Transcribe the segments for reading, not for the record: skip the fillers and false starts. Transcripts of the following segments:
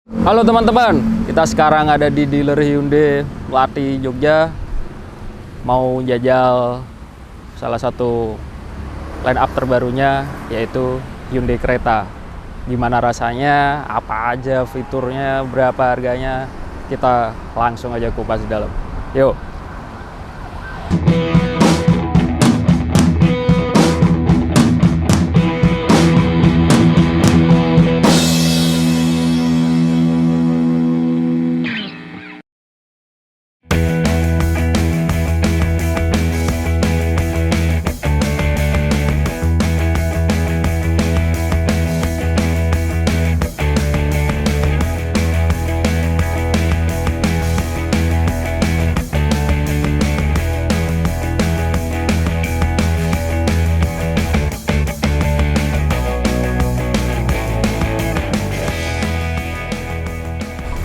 Halo teman-teman, kita sekarang ada di dealer Hyundai Melati Jogja. Mau jajal salah satu line up terbarunya, yaitu Hyundai Creta. Gimana rasanya, apa aja fiturnya, berapa harganya, kita langsung aja kupas di dalam. Yuk.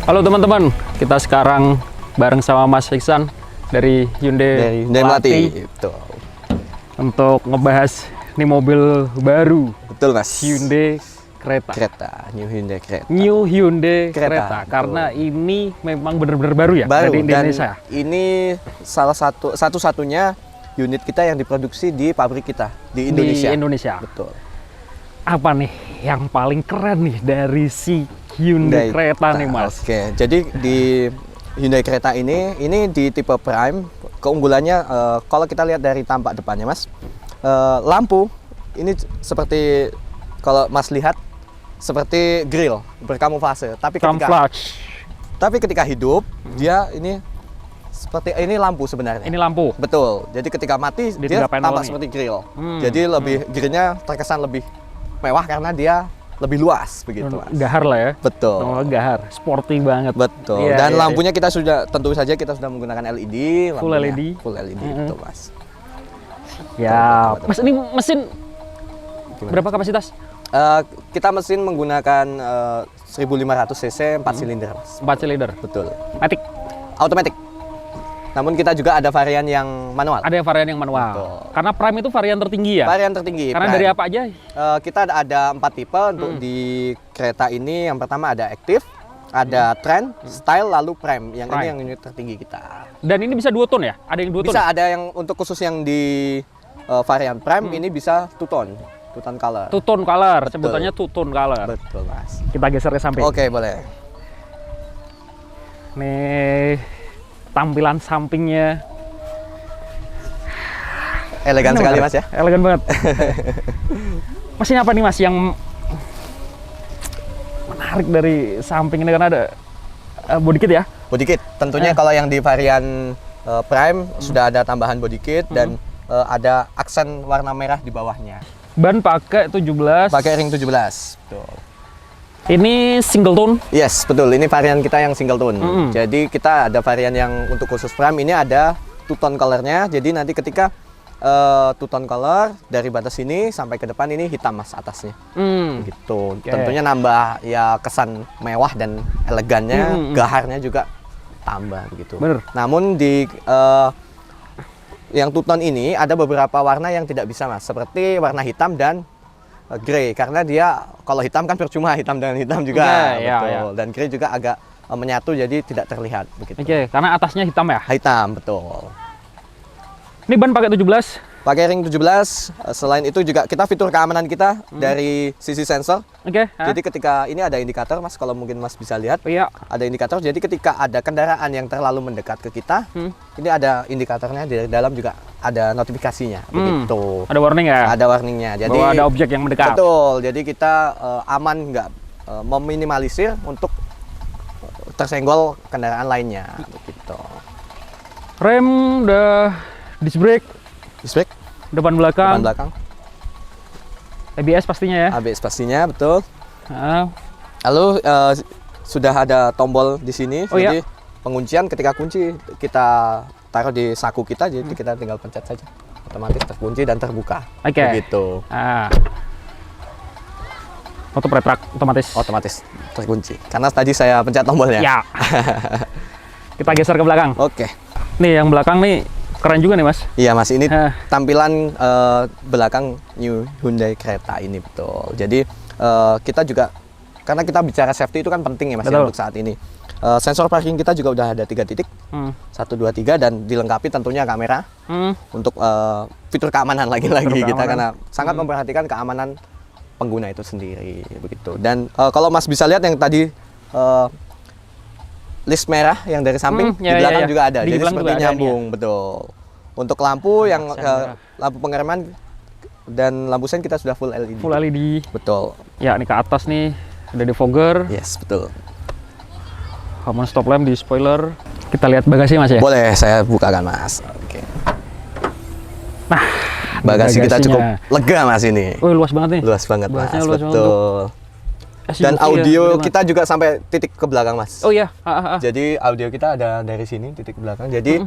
Halo teman-teman, kita sekarang bareng sama Mas Iksan dari Hyundai Melati. Betul. Untuk ngebahas ini mobil baru. Betul Mas. Hyundai Creta. New Hyundai Creta. New Hyundai Creta. Betul. Karena ini memang benar-benar baru ya Baru dari Indonesia. Dan ini salah satu-satunya unit kita yang diproduksi di pabrik kita di Indonesia. Di Indonesia. Betul. Apa nih yang paling keren nih dari si Hyundai Creta nih Mas? Oke, jadi di Hyundai Creta ini di tipe Prime. Keunggulannya kalau kita lihat dari tampak depannya Mas, lampu ini seperti kalau Mas lihat seperti grill berkamuflase, tapi ketika hidup dia ini seperti ini lampu sebenarnya. Ini lampu. Betul. Jadi ketika mati dia tampak seperti grill. Jadi grillnya terkesan lebih mewah karena dia lebih luas begitu Mas. Gahar lah ya. Betul. Gahar, sporty banget. Betul. Iya, Dan iya, lampunya kita tentu saja kita sudah menggunakan LED. Full LED. Full LED itu Mas. Ya, betul. Mas ini mesin berapa kapasitas? Kita mesin menggunakan 1500 cc 4 silinder Mas. 4 silinder. Betul. Matic. Automatic. Namun kita juga ada varian yang manual. Ada varian yang manual. Betul. Karena Prime itu varian tertinggi ya? Varian tertinggi. Karena Prime. dari apa aja? Kita ada 4 tipe untuk di kereta ini. Yang pertama ada Active, ada Trend, Style, lalu Prime. Yang ini yang unit tertinggi kita. Dan ini bisa 2 tone ya? Ada yang 2 tone? Bisa, ada yang untuk khusus yang di varian Prime ini bisa 2 tone. 2 tone color. 2 tone color, Betul. sebutannya 2 tone color. Betul Mas. Kita geser ke samping. Oke, boleh. Nih, tampilan sampingnya. Elegan sekali Mas ya. Elegan banget. Mas ini apa nih Mas yang menarik dari samping ini, karena ada body kit ya? Body kit. Tentunya kalau yang di varian Prime sudah ada tambahan body kit dan ada aksen warna merah di bawahnya. Ban pakai 17. Pakai ring 17. Betul. Ini single tone? Yes, betul. Ini varian kita yang single tone. Jadi kita ada varian yang untuk khusus Prime ini ada 2 tone colornya. Jadi nanti ketika 2 tone color dari batas sini sampai ke depan ini hitam Mas atasnya. Gitu. Okay. Tentunya nambah ya kesan mewah dan elegannya, gaharnya juga tambah begitu. Bener. Namun di yang 2 tone ini ada beberapa warna yang tidak bisa Mas, seperti warna hitam dan grey, karena dia kalau hitam kan percuma, hitam dan hitam juga. Iya, betul. iya. Dan grey juga agak menyatu jadi tidak terlihat begitu. Oke, karena atasnya hitam ya? Hitam, betul. Ini ban pakai 17. Pakai ring 17. Selain itu juga kita fitur keamanan kita dari sisi sensor. Oke. Jadi ketika ini ada indikator Mas, kalau mungkin Mas bisa lihat. Iya. Ada indikator. Jadi ketika ada kendaraan yang terlalu mendekat ke kita, ini ada indikatornya, di dalam juga ada notifikasinya. Begitu. Ada warning ya? Ada warningnya. Jadi bahwa ada objek yang mendekat. Betul. Jadi kita aman, nggak meminimalisir untuk tersenggol kendaraan lainnya. Begitu. Rem udah disc brake. Disc brake. Depan belakang. Depan belakang. ABS pastinya ya? ABS pastinya, betul. Nah, Lalu sudah ada tombol di sini. Oh, Jadi iya? penguncian ketika kunci kita taruh di saku kita, jadi kita tinggal pencet saja. Otomatis terkunci dan terbuka. Oke. Begitu. Auto retract otomatis. Otomatis terkunci. Karena tadi saya pencet tombolnya. Ya. Kita geser ke belakang. Oke. Nih yang belakang nih keren juga nih Mas. Iya Mas, ini Hah. tampilan belakang New Hyundai Creta ini betul. Jadi kita juga karena kita bicara safety itu kan penting ya Mas ya, Betul. untuk saat ini. Sensor parking kita juga udah ada 3 titik, 1, 2, 3, dan dilengkapi tentunya kamera untuk fitur keamanan lagi-lagi Fitur kita, keamanan. karena sangat memperhatikan keamanan pengguna itu sendiri begitu. Dan kalau Mas bisa lihat yang tadi list merah yang dari samping, di belakang juga ada, Di jadi belakang seperti juga ada nyambung, betul. Untuk lampu yang lampu pengereman dan lampu sen kita sudah full LED. Full LED. Betul. Ya, ini ke atas nih ada defogger, Yes, betul. common stop lamp di spoiler. Kita lihat bagasi Mas ya. Boleh saya bukakan Mas. Oke. Nah, Bagasi kita bagasinya. cukup lega Mas ini. Wih, luas banget nih. Luas banget Mas, Bagasinya luas banget betul. SUV Dan ya, audio gede banget. kita juga sampai titik ke belakang Mas. Oh iya, Jadi audio kita ada dari sini titik ke belakang. Jadi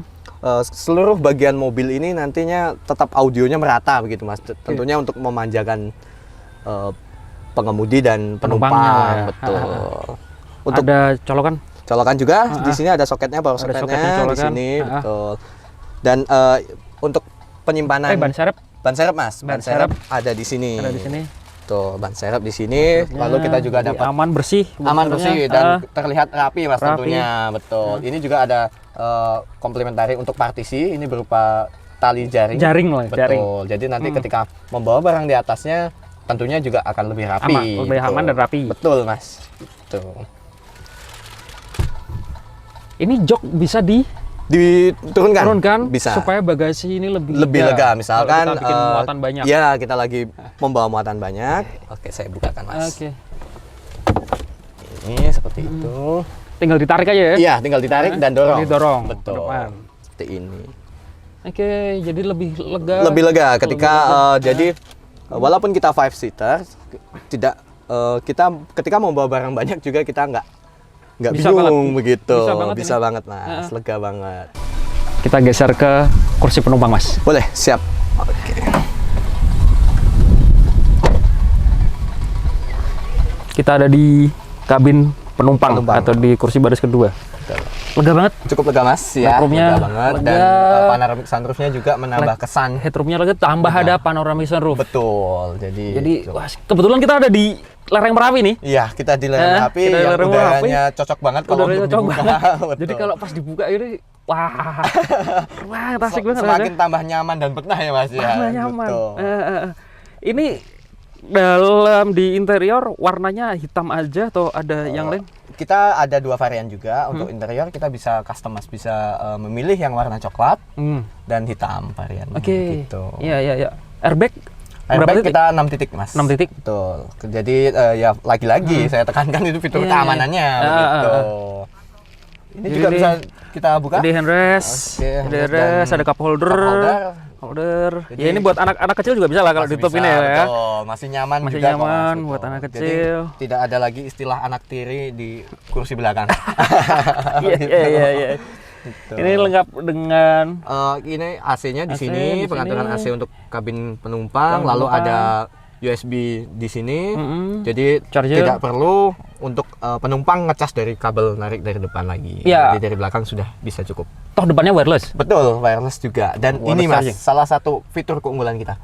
seluruh bagian mobil ini nantinya tetap audionya merata begitu Mas. Tentunya untuk memanjakan pengemudi dan Penumpangnya penumpang, lah ya. betul. Untuk ada colokan. colokan juga di sini ada soketnya, power Ada soketnya soketnya di colokan. sini, betul. Dan untuk penyimpanan Ban serep ban serep Mas, ban Ban serep. serep ada di sini. ada di sini. Tuh, ban serep di sini. Lalu kita juga Jadi dapat aman bersih. aman bersih dan terlihat rapi Mas, Rapi. tentunya, betul. Ini juga ada komplementari untuk partisi, ini berupa tali jaring. Jaring lah, Betul. jaring. Jadi nanti ketika membawa barang di atasnya tentunya juga akan lebih rapi. Aman, lebih gitu. aman dan rapi. Betul Mas. Tuh. Ini jok bisa Diturunkan? Bisa. supaya bagasi ini lebih Lega. Kalau Misalkan kita bikin muatan banyak. Ya, kita lagi membawa muatan banyak. Oke, saya bukakan Mas. Oke. Ini seperti itu. Tinggal ditarik aja ya. Iya, tinggal ditarik dan dorong. Didorong ke Betul. depan. Seperti ini. Oke, jadi lebih lega. Lebih lega ketika jadi walaupun kita 5-seater tidak kita ketika membawa barang banyak juga kita nggak Bisa bingung banget. begitu. Bisa banget ini. Mas, lega banget. Kita geser ke kursi penumpang, Mas. Boleh, siap. Oke. Kita ada di kabin penumpang. Atau di kursi baris kedua. Lega banget. Cukup lega Mas ya. Backroomnya Lega banget lega. dan panoramic sunroofnya juga menambah kesan. Headroomnya lega, tambah ada panoramic sunroof. Betul. Jadi Wah, kebetulan kita ada di lereng Merapi nih. iya, kita di lereng Merapi kita di yang lereng udaranya cocok banget kalau Udaranya untuk cocok dibuka. banget. Betul. Jadi kalau pas dibuka ini, wah, asik banget. Semakin tambah nyaman dan betah ya Mas ya. Tambah nyaman. Betul. Ini dalam di interior warnanya hitam aja atau ada yang lain? Kita ada 2 varian juga untuk interior. Kita bisa custom Mas, bisa memilih yang warna coklat dan hitam variannya. Oke. Gitu. Iya. Airbag? Airbag kita 6 titik Mas. 6 titik? Betul. Jadi ya lagi-lagi saya tekankan itu fitur Iya, keamanannya. Begitu. Ini Jadi juga bisa kita buka. Ada handrest, Oke, ada handrest, ada cup holder. Jadi- Ya ini buat anak kecil juga bisa lah kalau Masih ditutup bisa, ini ya. betul. Masih nyaman Masih juga kok, nyaman Mas, betul. buat anak Jadi, kecil. tidak ada lagi istilah anak tiri di kursi belakang. Iya. Gitu. Ini lengkap dengan Ini AC-nya di AC sini, di pengaturan sini. AC untuk kabin penumpang, lalu penumpang. ada USB di sini. Mm-mm. Jadi Charger. tidak perlu untuk penumpang ngecas dari kabel narik dari depan lagi. Iya. Jadi dari belakang sudah bisa cukup. toh depannya wireless. Betul, wireless juga. Dan Wireless ini Mas, charging. salah satu fitur keunggulan kita.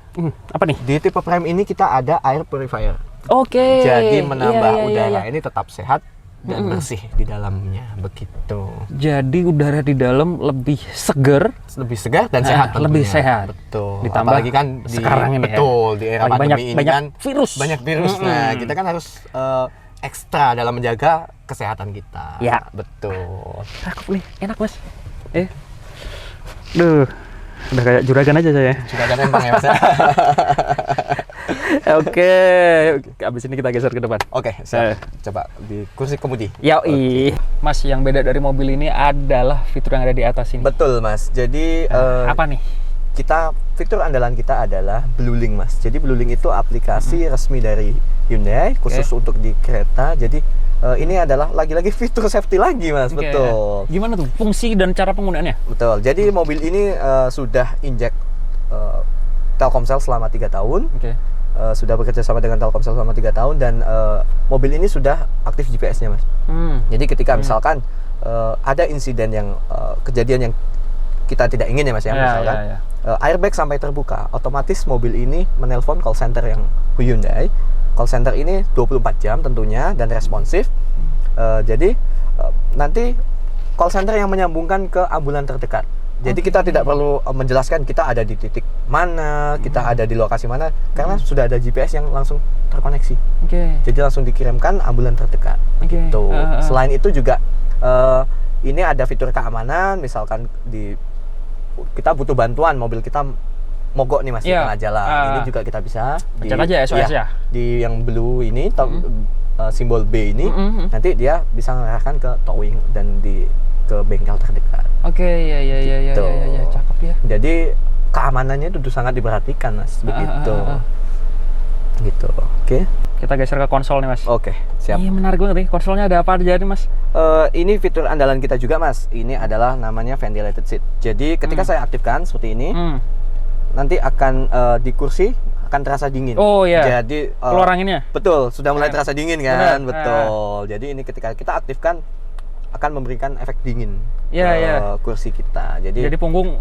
Apa nih? Di tipe Prime ini kita ada air purifier. Oke. Jadi menambah Iya, udara iya. ini tetap sehat dan bersih di dalamnya, begitu. Jadi udara di dalam lebih seger, Lebih segar dan sehat tentunya. lebih sehat. Betul. Ditambah Apalagi kan di, sekarang ini ya. betul, di era Lagi pandemi ini banyak kan virus. banyak virus. Nah, kita kan harus ekstra dalam menjaga kesehatan kita. Ya. Betul. Cakep nih, enak Mas. Duh, udah kayak juragan aja saya. Sudah ada empang ya Mas. Oke, abis ini kita geser ke depan. Oke, siap. Coba di kursi kemudi. Yoi. Mas, yang beda dari mobil ini adalah fitur yang ada di atas ini. Betul Mas. Jadi Apa nih? fitur andalan kita adalah BlueLink Mas. Jadi BlueLink itu aplikasi resmi dari Hyundai khusus untuk di kereta. Jadi ini adalah lagi-lagi fitur safety lagi Mas. Oke. Betul. Gimana tuh fungsi dan cara penggunaannya? Betul. Jadi mobil ini sudah injek Telkomsel selama 3 tahun. Oke. Sudah bekerja sama dengan Telkomsel selama 3 tahun dan mobil ini sudah aktif GPS-nya Mas. Jadi ketika misalkan ada insiden yang kejadian yang kita tidak ingin ya Mas ya, misalkan airbag sampai terbuka, otomatis mobil ini menelpon call center yang Hyundai call center ini 24 jam tentunya dan responsif. Jadi nanti call center yang menyambungkan ke ambulan terdekat. Jadi kita tidak perlu menjelaskan kita ada di titik mana, kita ada di lokasi mana, karena sudah ada GPS yang langsung terkoneksi. Jadi langsung dikirimkan ambulan terdekat. Gitu. Selain itu juga ini ada fitur keamanan, misalkan kita butuh bantuan, mobil kita mogok nih Mas di tengah jalan. Ini juga kita bisa pencet aja SOS ya. Di yang blue ini simbol B ini, nanti dia bisa mengarahkan ke towing dan ke bengkel terdekat. Ya, cakep ya. Jadi keamanannya itu sangat diperhatikan Mas, begitu. Gitu. Oke. Kita geser ke konsol nih Mas. Oke, siap. Iya menarik banget nih. Konsolnya ada apa aja nih Mas? Ini fitur andalan kita juga Mas. Ini adalah namanya ventilated seat. Jadi ketika saya aktifkan seperti ini, nanti akan di kursi akan terasa dingin. Oh iya. Jadi keluar anginnya. Betul, sudah mulai terasa dingin kan? Bener. Betul. Jadi ini ketika kita aktifkan akan memberikan efek dingin ke kursi kita. Jadi punggung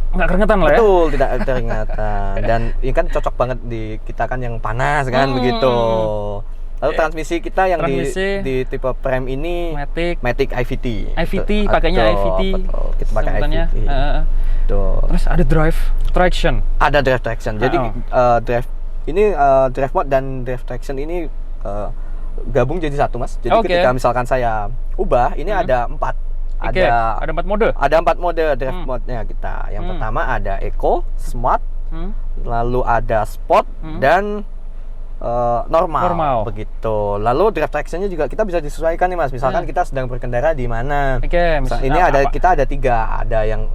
nggak keringetan lah ya? Betul, tidak keringetan. Dan ini kan cocok banget di kita kan yang panas kan, begitu. Lalu transmisi kita yang di tipe Prime ini Matic IVT. Pakainya IVT. Betul, kita pakai IVT. Terus ada drive traction. Ada drive traction. Jadi drive mode dan drive traction ini gabung jadi satu Mas. Jadi ketika misalkan saya ubah, ini ada 4. Ada 4 mode. Ada 4 mode drive mode-nya kita. Yang pertama ada Eco, Smart, lalu ada Sport dan normal. Begitu. Lalu drive traction-nya juga kita bisa disesuaikan nih Mas. Misalkan kita sedang berkendara di mana. Ini kita ada 3. Ada yang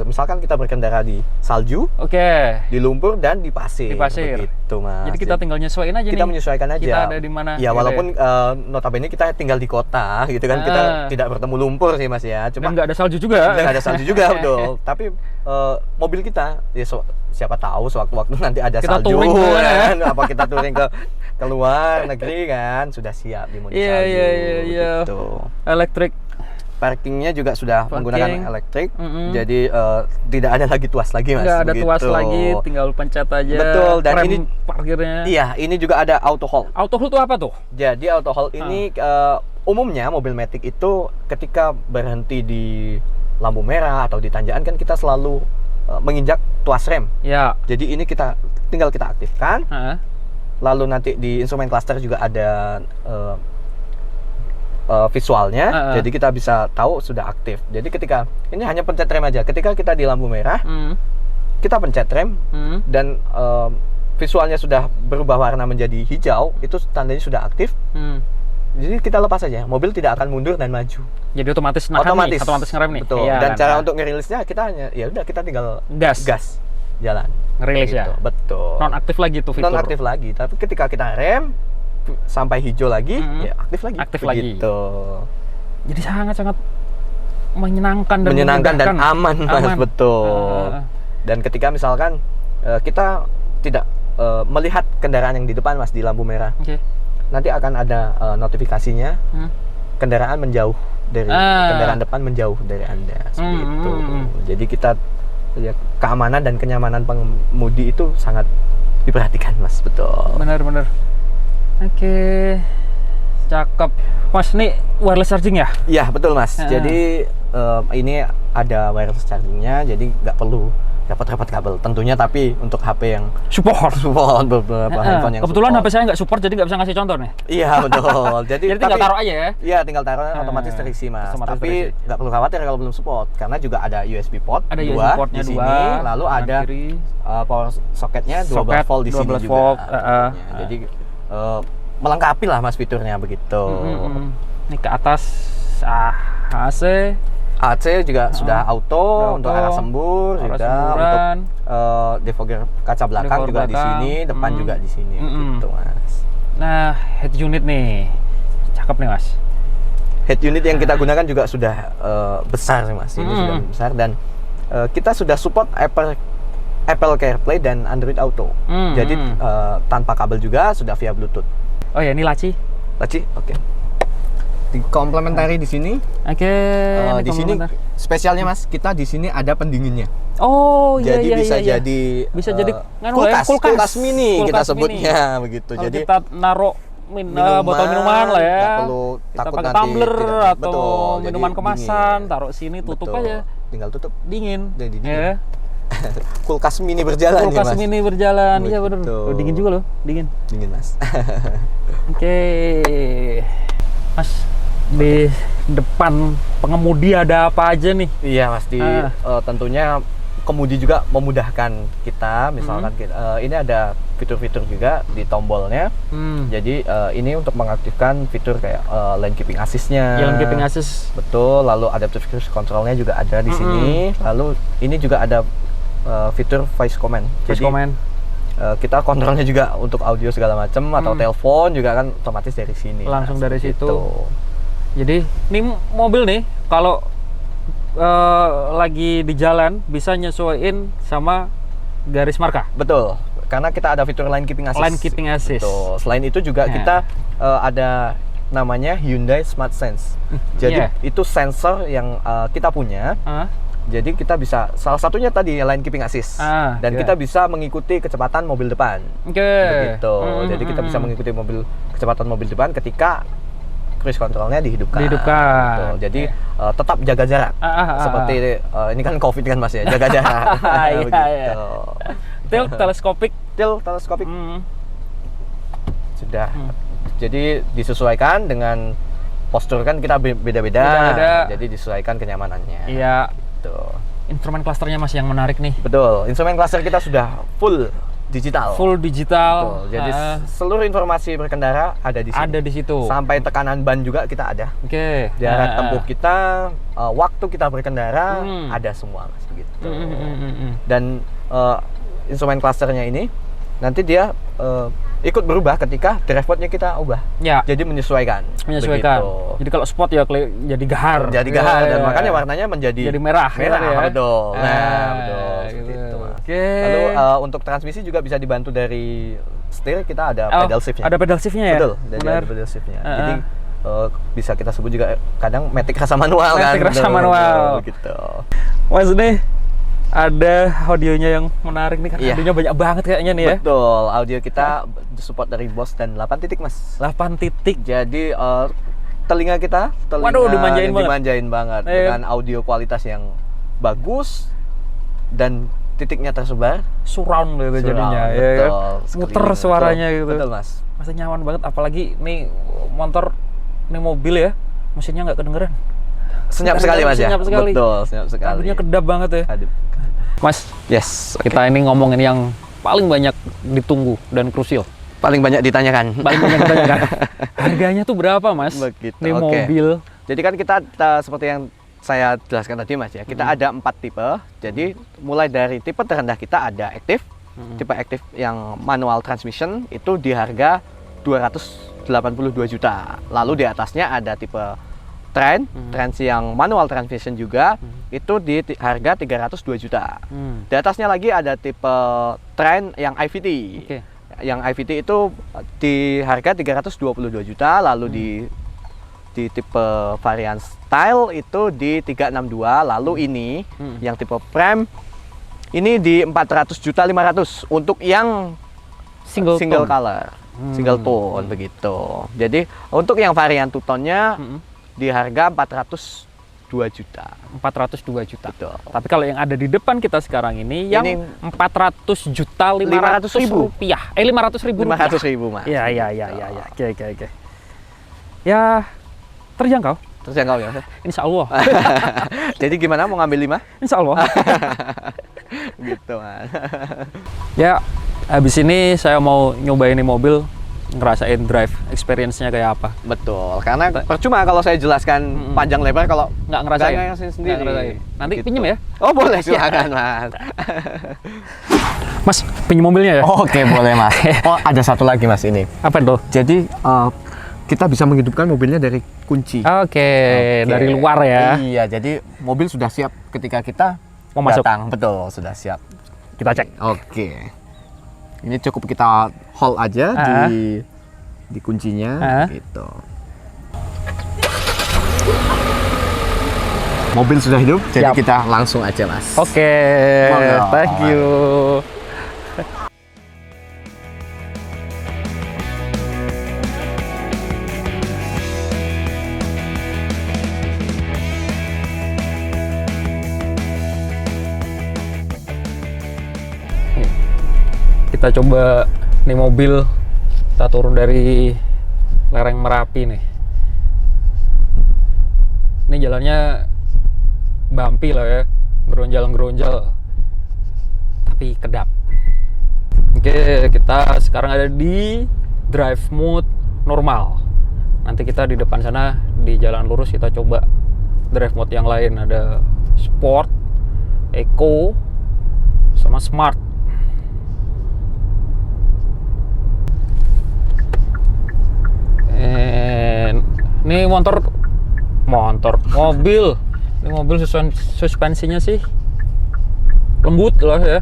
misalkan kita berkendara di salju, di lumpur dan di pasir. Begitu Mas. Jadi kita tinggal nyesuaiin aja. Kita menyesuaikan aja. Kita ada di mana. Ya walaupun notabene kita tinggal di kota gitu kan, kita tidak bertemu lumpur sih Mas ya. Cuma nggak ada salju juga. Nggak ada salju juga betul. Tapi mobil kita ya siapa tahu sewaktu-waktu nanti ada kita salju kan, apa kita touring ke luar negeri kan, sudah siap di mode salju. Gitu. Elektrik. Parkingnya juga sudah menggunakan elektrik, jadi tidak ada lagi tuas lagi Mas. Nggak ada tuas lagi, tinggal pencet aja. Betul, dan ini parkirnya. Iya, ini juga ada auto hold. Auto hold itu apa tuh? Jadi auto hold ini umumnya mobil Matic itu ketika berhenti di lampu merah atau di tanjakan kan kita selalu menginjak tuas rem. Ya. Jadi ini tinggal kita aktifkan. Lalu nanti di instrumen cluster juga ada visualnya. Jadi kita bisa tahu sudah aktif. Jadi ketika ini hanya pencet rem aja. Ketika kita di lampu merah, kita pencet rem dan visualnya sudah berubah warna menjadi hijau, itu tandanya sudah aktif. Jadi kita lepas aja, mobil tidak akan mundur dan maju. Jadi otomatis ngerem nih. Betul. Iya, dan cara untuk ngerilisnya kita hanya kita tinggal gas jalan. Ngerilis gitu. Ya. Betul. Non aktif lagi tuh fitur. Non aktif lagi. Tapi ketika kita rem sampai hijau lagi, ya aktif lagi. Aktif begitu. Jadi sangat menyenangkan dan aman. Mas. Betul. Dan ketika misalkan kita tidak melihat kendaraan yang di depan Mas di lampu merah. Nanti akan ada notifikasinya kendaraan menjauh dari kendaraan depan menjauh dari Anda seperti itu. Jadi kita keamanan dan kenyamanan pengemudi itu sangat diperhatikan Mas, betul. Benar. Oke. Cakep. Mas, ini wireless charging ya? Iya, betul Mas. Jadi ini ada wireless chargingnya, jadi nggak perlu repot-repot kabel tentunya, tapi untuk HP yang support beberapa handphone yang kebetulan support. HP saya nggak support, jadi nggak bisa ngasih contoh nih. Iya betul. Jadi tinggal taruh aja ya. Iya, tinggal taruh otomatis terisi Mas. Tapi nggak perlu khawatir kalau belum support, karena juga ada USB port ada 2 USB portnya di sini, lalu ada power socketnya 12 volt di sini juga. Jadi melengkapi lah Mas fiturnya begitu. Ini ke atas AC juga sudah auto untuk arah sembur juga, untuk defogger kaca belakang juga di sini, depan juga di sini gitu Mas. Nah, head unit nih. Cakep nih Mas. Head unit yang kita gunakan juga sudah besar sih Mas. Ini sudah besar dan kita sudah support Apple CarPlay dan Android Auto. Jadi tanpa kabel juga, sudah via Bluetooth. Oh ya, ini laci. Oke. Di komplementari di sini. Oke. ini Di sini komplementer. spesialnya Mas, kita di sini ada pendinginnya. Oh iya Jadi iya bisa iya. jadi Bisa jadi nganu kulkas, ya, kulkas mini kita Kulkas sebutnya begitu. Kalau Jadi kita naruh botol minuman lah ya. nggak perlu Kita takut pakai nanti tumbler tidak- atau betul, jadi minuman kemasan, dingin. taruh sini, tutup Betul. aja. Tinggal tutup. Dingin. Jadi dingin. Ya. Kulkas mini berjalan nih Kulkas Mas. mini berjalan. Iya benar. Begitu. Oh, dingin juga loh, dingin. Dingin Mas. Oke. Mas, di depan pengemudi ada apa aja nih? Iya Mas, tentunya kemudi juga memudahkan kita. Misalkan ini ada fitur-fitur juga di tombolnya. Jadi ini untuk mengaktifkan fitur kayak lane keeping assist-nya. Lane keeping assist. Betul, lalu adaptive cruise control-nya juga ada di sini. Lalu ini juga ada fitur voice command. Voice command. Kita kontrolnya juga untuk audio segala macam atau telepon juga kan otomatis dari sini. Langsung dari Gitu. situ. Jadi ini mobil nih kalau lagi di jalan bisa nyesuaiin sama garis marka. Betul, karena kita ada fitur lane keeping assist. Lane keeping assist. Betul. Selain itu juga kita ada namanya Hyundai Smart Sense. Jadi itu sensor yang kita punya. Jadi kita bisa, salah satunya tadi lane keeping assist. Dan kita bisa mengikuti kecepatan mobil depan. Begitu. Jadi kita bisa mengikuti kecepatan mobil depan ketika cruise controlnya dihidupkan. Gitu. Jadi tetap jaga jarak. Seperti ini kan COVID kan Mas ya, jaga jarak. Begitu. Tilt teleskopik. Sudah. Jadi disesuaikan dengan postur kan kita beda-beda. Jadi disesuaikan kenyamanannya. Iya. Tuh. Instrumen clusternya Mas yang menarik nih. Betul. Instrumen cluster kita sudah full digital. Full digital. Betul. Jadi seluruh informasi berkendara ada di sini. Ada di situ. Sampai tekanan ban juga kita ada. Oke. Jarak tempuh kita, waktu kita berkendara ada semua Mas begitu. Dan instrumen clusternya ini nanti dia ikut berubah ketika dashboardnya kita ubah. Ya. Jadi menyesuaikan. Begitu. Jadi kalau spot ya jadi gahar. Jadi gahar dan makanya warnanya menjadi merah. Merah, ya. betul. Betul. Seperti itu, Mas. Oke. Lalu untuk transmisi juga bisa dibantu dari setir, kita ada pedal shift-nya. Ada pedal shift-nya ya? Betul, ada pedal shift-nya. Jadi bisa kita sebut juga kadang matic rasa manual kan. Matic rasa manual. Begitu. Mas nih ada audionya yang menarik nih karena audionya banyak banget kayaknya nih ya. Betul, audio kita support dari Bose dan 8 titik Mas. 8 titik. Jadi telinga kita waduh, dimanjain banget dengan audio kualitas yang bagus dan titiknya tersebar surround gitu jadinya ya kan. Muter suaranya gitu. Betul Mas. Masih nyaman banget apalagi nih motor nih mobil ya. Mesinnya nggak kedengeran. Senyap sekali Mas ya. Sekali. Betul, senyap sekali. Adunya kedap banget ya. Mas, yes. Kita ini ngomongin yang paling banyak ditunggu dan krusial. Paling banyak ditanyakan. Harganya tuh berapa Mas? Begitu. Ini mobil. Jadi kan kita seperti yang saya jelaskan tadi Mas ya, kita ada 4 tipe. Jadi mulai dari tipe terendah kita ada aktif. Tipe aktif yang manual transmission itu di harga 282 juta. Lalu di atasnya ada tipe trans yang manual transmission juga, itu di harga 302 juta. Di atasnya lagi ada tipe trans yang IVT. Yang IVT itu di harga 322 juta, lalu di tipe varian style itu di 362, lalu ini yang tipe prime ini di 400 juta 500 untuk yang single color, single tone begitu. Jadi untuk yang varian two tone-nya di harga 402 juta. 402 juta. Betul. Tapi kalau yang ada di depan kita sekarang ini yang 400 juta 500 ribu rupiah. 500 ribu rupiah. 500 ribu Mas. Ya. Oke. Ya terjangkau. Terjangkau ya. Insya Allah. Jadi gimana, mau ngambil 5? Insya Allah. Gitu Mas. Ya habis ini saya mau nyobain ini mobil, ngerasain drive experience-nya kayak apa. Betul, karena percuma kalau saya jelaskan panjang lebar kalau nggak ngerasain sendiri. Nanti gitu. pinjem ya? Oh boleh, silakan Mas. Mas, pinjem mobilnya ya? Oke, boleh Mas. Oh, ada satu lagi Mas ini. Apa tuh? Jadi kita bisa menghidupkan mobilnya dari kunci. Oke, dari luar ya? Iya, jadi mobil sudah siap ketika kita mau masuk. Datang. Betul, sudah siap. Kita cek. Oke. Ini cukup kita hold aja di kuncinya gitu. mobil sudah hidup, jadi Siap. kita langsung aja Mas. Oke, Monggo. thank you. Kita coba nih mobil, kita turun dari lereng Merapi nih. Ini jalannya bumpy lah ya, geronjal-geronjal, tapi kedap. Oke, kita sekarang ada di drive mode normal. Nanti kita di depan sana di jalan lurus kita coba drive mode yang lain, ada sport, eco, sama smart. Ini mobil. Ini mobil suspensinya sih lembut lah ya.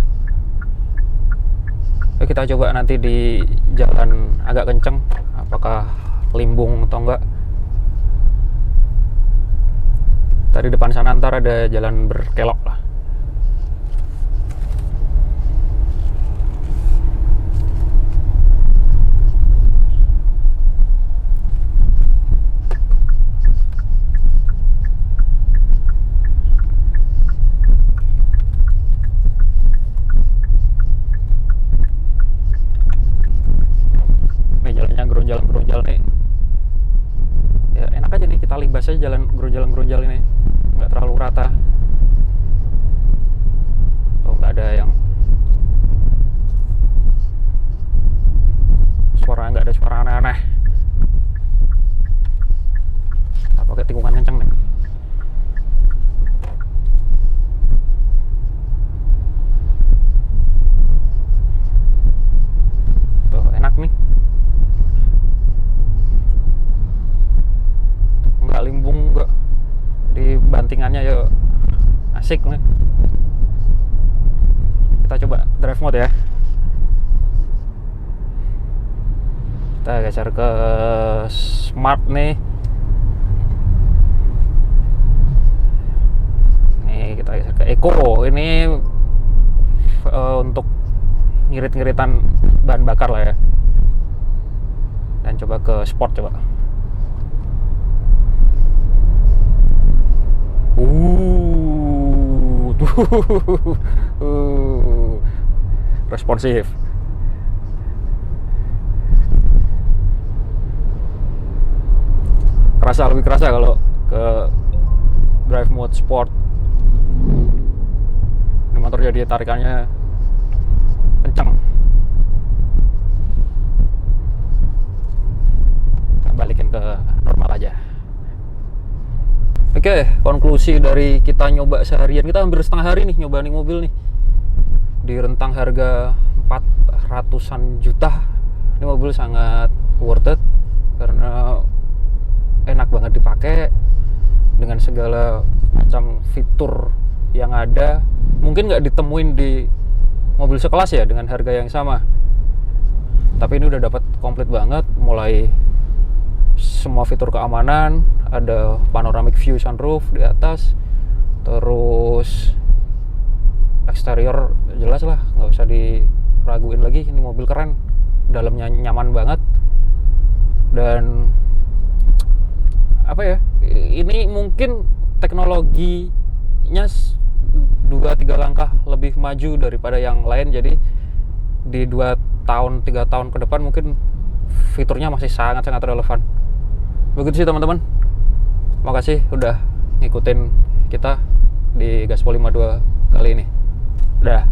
Kita coba nanti di jalan agak kenceng, apakah limbung atau enggak. Tadi depan sana ntar ada jalan berkelok lah. Geronjal nih ya, enak aja nih kita libas aja jalan geronjal ini, nggak terlalu rata. Oh, nggak ada yang nggak ada suara aneh-aneh. Kita pakai tikungan kenceng nih. Tuh, enak nih. Nggak limbung, nggak di bantingannya ya, asik nih. Kita coba drive mode ya. Kita geser ke smart nih. Nih kita geser ke eco. Ini untuk ngirit-ngiritan bahan bakar lah ya. Dan coba ke sport coba. Responsif. Lebih kerasa kalau ke drive mode sport. Ini motor jadi tarikannya kencang. Balikin ke normal aja. Oke, konklusi dari kita nyoba seharian, kita hampir setengah hari nih nyoba nih mobil nih. Di rentang harga 400-an juta. Ini mobil sangat worth it karena enak banget dipakai dengan segala macam fitur yang ada. Mungkin nggak ditemuin di mobil sekelas ya dengan harga yang sama. Tapi ini udah dapat komplit banget, mulai semua fitur keamanan, ada panoramic view sunroof di atas, terus eksterior jelas lah, nggak usah diraguin lagi, ini mobil keren, dalamnya nyaman banget. Dan apa ya, ini mungkin teknologinya 2-3 langkah lebih maju daripada yang lain, jadi di 2-3 tahun ke depan mungkin fiturnya masih sangat-sangat relevan. Begitu sih teman-teman. Makasih udah ngikutin kita di Gaspol 52 kali ini. Dah.